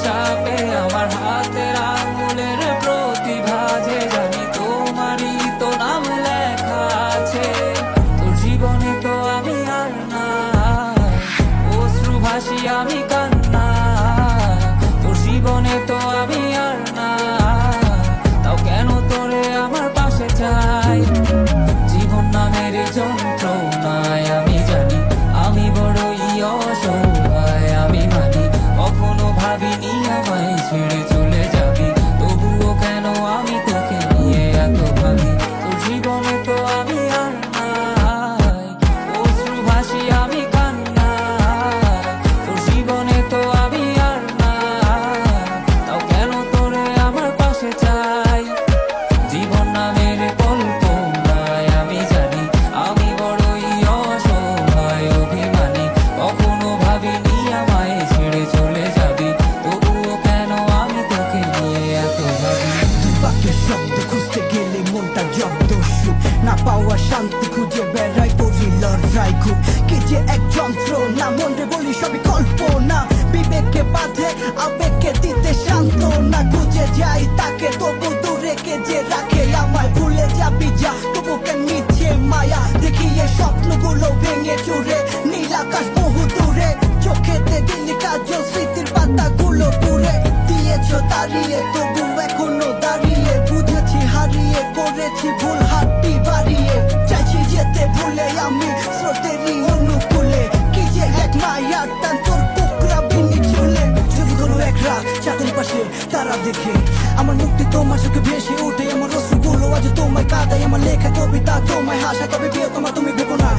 চাপে আমার হাতের আঙুলের প্রতিভা যে জানি তোমারই তো নাম লেখা আছে। তোর জীবনে তো আমি আর না, অশ্রু ভাসি আমি কান্না। তোর জীবনে তো আমি আর না, তাও কেন তোরে আমার পাশে চাই। জীবন নামের যন্ত্রণায় আমি জানি আমি বড়ই অসহায়। আমি মানি কখনো ভাবিনি আমায় ছেড়ে চলে যাবি, তবুও কেন আমি তোকে নিয়ে এত ভাবি। তোর জীবনে তো আমি আর নাই, অশ্রু ভাসি আমি কান্না। তোর জীবনে তো আমি আর না, তাও কেন তোরে আমার পাশে চাই। জীবন নামের কল্পনায় আমি জানি আমি বড়ই অসহায় অভিমানী। কখনো ভাবিনি আমায় ছেড়ে চলে যাবি, তবুও কেন আমি তোকে নিয়ে এত ভাবি। বাক্যের শব্দ খুঁজতে গেলে মনটা জব্দ সুখ না পাওয়া শান্তি খুঁজে বেড়াই করি লড়াই খুব কি যে এক যন্ত্র না মনে বলি সবই কল্পনা বিবেককে বাঁধে আবেগকে দিতে শান্ত না খুঁজে যাই তাকে তবু দূরে কে যে রাখে আমায় ভুলে যাবি যা তবু কেন মিছে মায়া দেখিয়ে স্বপ্নগুলো ভেঙে চুরে নীল আকাশ বহু দূরে চোখেতে দিলি কাজল স্মৃতির পাতাগুলো পুরে দিয়েছ দাঁড়িয়ে তবু এখনো দাঁড়িয়ে বুঝেছি হারিয়ে করেছি ভুল হাতটি বাড়িয়ে চাইছি যেতে ভুলে আমি স্রোতেরই অনুকূলে কি যে এক মায়ার টান তোর কুকরা বিনি চলে যদি কোনো এক রাত চাঁদের পাশে তারা দেখে আমার মুক্তি তোমার চোখে ভেসে ওঠে আমার অশ্রুগুলো আজ তোমায় কাঁদায় আমার লেখা কবিতা তোমায় হাসা কবে বিয়ে তোমার তুমি ভেবো না